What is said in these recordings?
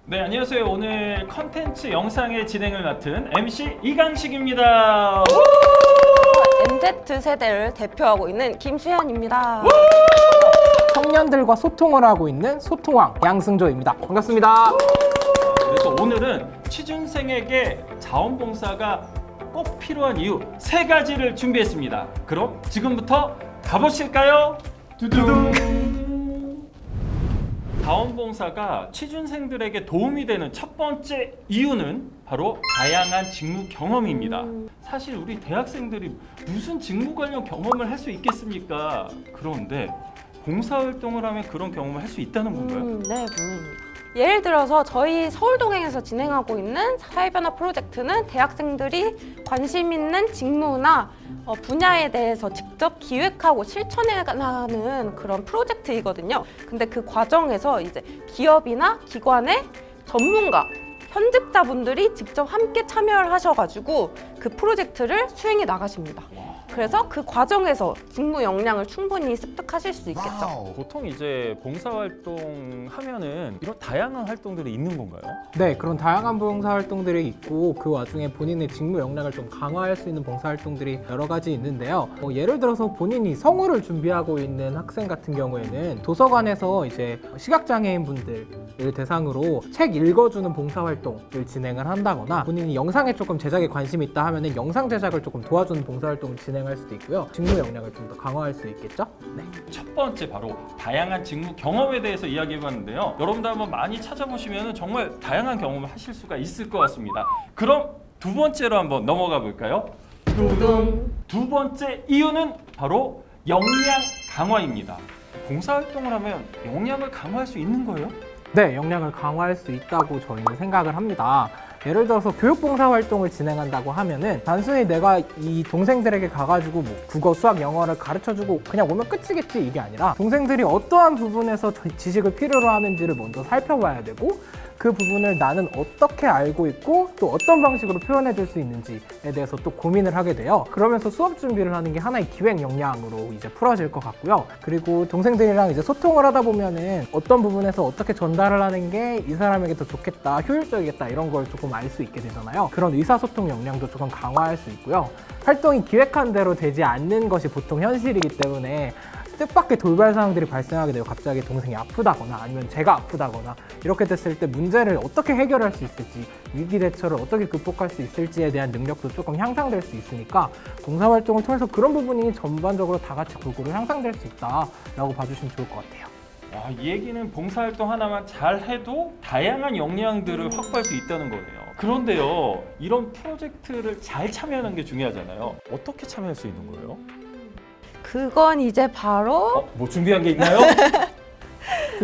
네, 안녕하세요. 오늘 컨텐츠 영상의 진행을 맡은 MC 이강식입니다. MZ세대를 대표하고 있는 김수현입니다. 청년들과 소통을 하고 있는 소통왕 양승조입니다. 반갑습니다. 그래서 오늘은 취준생에게 자원봉사가 꼭 필요한 이유 3가지를 준비했습니다. 그럼 지금부터 가보실까요? 두둥! 자원봉사가 취준생들에게 도움이 되는 첫 번째 이유는 바로 다양한 직무 경험입니다. 사실 우리 대학생들이 무슨 직무 관련 경험을 할 수 있겠습니까? 그런데 봉사활동을 하면 그런 경험을 할 수 있다는 건가요? 네, 물론입니다. 예를 들어서 저희 서울동행에서 진행하고 있는 사회변화 프로젝트는 대학생들이 관심 있는 직무나 분야에 대해서 직접 기획하고 실천해가는 그런 프로젝트이거든요. 근데 그 과정에서 이제 기업이나 기관의 전문가, 현직자분들이 직접 함께 참여를 하셔가지고 그 프로젝트를 수행해 나가십니다. 그래서 그 과정에서 직무 역량을 충분히 습득하실 수 있겠죠. 보통 이제 봉사활동 하면은 이런 다양한 활동들이 있는 건가요? 네, 그런 다양한 봉사활동들이 있고 그 와중에 본인의 직무 역량을 좀 강화할 수 있는 봉사활동들이 여러 가지 있는데요. 예를 들어서 본인이 성우를 준비하고 있는 학생 같은 경우에는 도서관에서 이제 시각장애인 분들을 대상으로 책 읽어주는 봉사활동을 진행을 한다거나 본인이 영상에 조금 제작에 관심이 있다 하면은 영상 제작을 조금 도와주는 봉사활동을 진행할 수도 있고요. 직무 역량을 좀 더 강화할 수 있겠죠? 네. 첫 번째 바로 다양한 직무 경험에 대해서 이야기해봤는데요. 여러분들 한번 많이 찾아보시면 정말 다양한 경험을 하실 수가 있을 것 같습니다. 그럼 두 번째로 한번 넘어가 볼까요? 두 번째 이유는 바로 역량 강화입니다. 봉사활동을 하면 역량을 강화할 수 있는 거예요? 네, 역량을 강화할 수 있다고 저희는 생각을 합니다. 예를 들어서 교육봉사 활동을 진행한다고 하면은 단순히 내가 이 동생들에게 가가지고 뭐 국어, 수학, 영어를 가르쳐주고 그냥 오면 끝이겠지 이게 아니라 동생들이 어떠한 부분에서 지식을 필요로 하는지를 먼저 살펴봐야 되고 그 부분을 나는 어떻게 알고 있고 또 어떤 방식으로 표현해 줄 수 있는지에 대해서 또 고민을 하게 돼요. 그러면서 수업 준비를 하는 게 하나의 기획 역량으로 이제 풀어질 것 같고요. 그리고 동생들이랑 이제 소통을 하다 보면은 어떤 부분에서 어떻게 전달을 하는 게 이 사람에게 더 좋겠다, 효율적이겠다 이런 걸 조금 알 수 있게 되잖아요. 그런 의사소통 역량도 조금 강화할 수 있고요. 활동이 기획한 대로 되지 않는 것이 보통 현실이기 때문에 뜻밖의 돌발 상황들이 발생하게 돼요. 갑자기 동생이 아프다거나 아니면 제가 아프다거나 이렇게 됐을 때 문제를 어떻게 해결할 수 있을지 위기 대처를 어떻게 극복할 수 있을지에 대한 능력도 조금 향상될 수 있으니까 봉사활동을 통해서 그런 부분이 전반적으로 다 같이 골고루 향상될 수 있다라고 봐주시면 좋을 것 같아요. 이 얘기는 봉사활동 하나만 잘 해도 다양한 역량들을 확보할 수 있다는 거네요. 그런데요, 이런 프로젝트를 잘 참여하는 게 중요하잖아요. 어떻게 참여할 수 있는 거예요? 그건 이제 바로 뭐 준비한 게 있나요?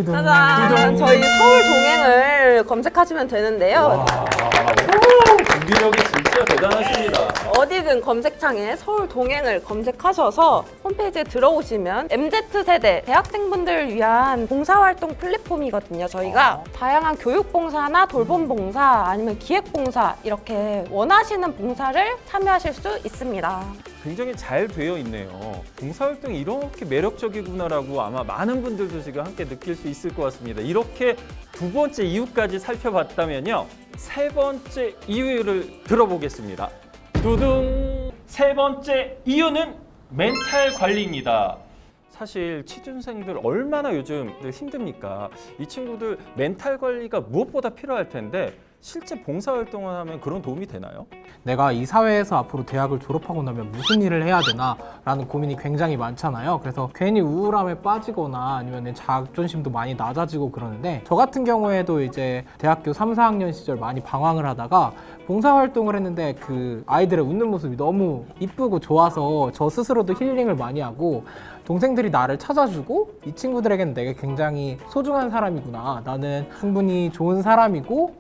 짜잔! 저희 서울 동행을 검색하시면 되는데요. 와, 준비력이 진짜 대단하십니다. 어디든 검색창에 서울 동행을 검색하셔서 홈페이지에 들어오시면 MZ세대 대학생분들을 위한 봉사활동 플랫폼이거든요. 저희가 다양한 교육봉사나 돌봄봉사 아니면 기획봉사 이렇게 원하시는 봉사를 참여하실 수 있습니다. 굉장히 잘 되어 있네요. 봉사활동이 이렇게 매력적이구나라고 아마 많은 분들도 지금 함께 느낄 수 있을 것 같습니다. 이렇게 두 번째 이유까지 살펴봤다면요. 세 번째 이유를 들어보겠습니다. 두둥! 세 번째 이유는 멘탈 관리입니다. 사실 취준생들 얼마나 요즘 힘듭니까? 이 친구들 멘탈 관리가 무엇보다 필요할 텐데 실제 봉사활동을 하면 그런 도움이 되나요? 내가 이 사회에서 앞으로 대학을 졸업하고 나면 무슨 일을 해야 되나 라는 고민이 굉장히 많잖아요. 그래서 괜히 우울함에 빠지거나 아니면 자존심도 많이 낮아지고 그러는데 저 같은 경우에도 이제 대학교 3, 4학년 시절 많이 방황을 하다가 봉사활동을 했는데 그 아이들의 웃는 모습이 너무 이쁘고 좋아서 저 스스로도 힐링을 많이 하고 동생들이 나를 찾아주고 이 친구들에게는 내가 굉장히 소중한 사람이구나, 나는 충분히 좋은 사람이고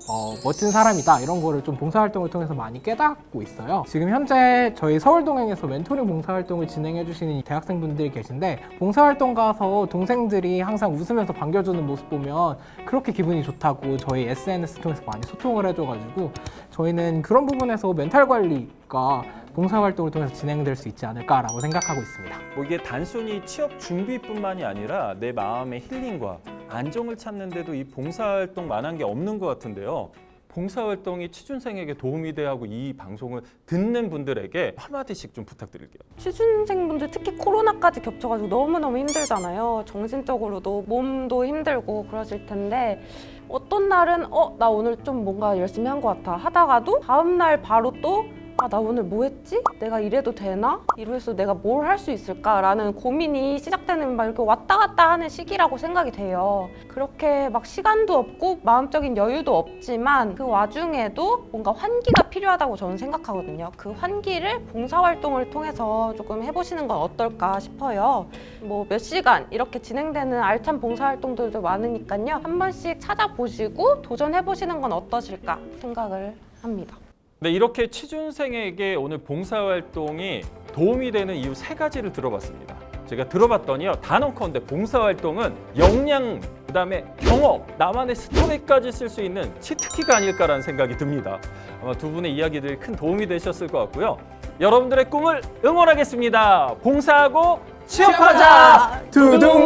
멋진 사람이다 이런 거를 좀 봉사활동을 통해서 많이 깨닫고 있어요. 지금 현재 저희 서울동행에서 멘토링 봉사활동을 진행해 주시는 대학생분들이 계신데 봉사활동 가서 동생들이 항상 웃으면서 반겨주는 모습 보면 그렇게 기분이 좋다고 저희 SNS 통해서 많이 소통을 해줘가지고 저희는 그런 부분에서 멘탈 관리가 봉사활동을 통해서 진행될 수 있지 않을까라고 생각하고 있습니다. 이게 단순히 취업 준비뿐만이 아니라 내 마음의 힐링과 안정을 찾는데도 이 봉사활동만한 게 없는 것 같은데요. 봉사활동이 취준생에게 도움이 돼야 하고 이 방송을 듣는 분들에게 한마디씩 좀 부탁드릴게요. 취준생분들 특히 코로나까지 겹쳐가지고 너무너무 힘들잖아요. 정신적으로도 몸도 힘들고 그러실 텐데 어떤 날은 나 오늘 좀 뭔가 열심히 한 것 같아 하다가도 다음 날 바로 또 나 오늘 뭐 했지? 내가 이래도 되나? 이래서 내가 뭘 할 수 있을까라는 고민이 시작되는 막 이렇게 왔다 갔다 하는 시기라고 생각이 돼요. 그렇게 막 시간도 없고 마음적인 여유도 없지만 그 와중에도 뭔가 환기가 필요하다고 저는 생각하거든요. 그 환기를 봉사활동을 통해서 조금 해보시는 건 어떨까 싶어요. 뭐 몇 시간 이렇게 진행되는 알찬 봉사활동들도 많으니까요. 한 번씩 찾아보시고 도전해보시는 건 어떠실까 생각을 합니다. 네, 이렇게 취준생에게 오늘 봉사활동이 도움이 되는 이유 3가지를 들어봤습니다. 제가 들어봤더니요, 단언컨대 봉사활동은 역량, 그다음에 경험, 나만의 스토리까지 쓸 수 있는 치트키가 아닐까라는 생각이 듭니다. 아마 두 분의 이야기들이 큰 도움이 되셨을 것 같고요. 여러분들의 꿈을 응원하겠습니다. 봉사하고 취업하자! 두둥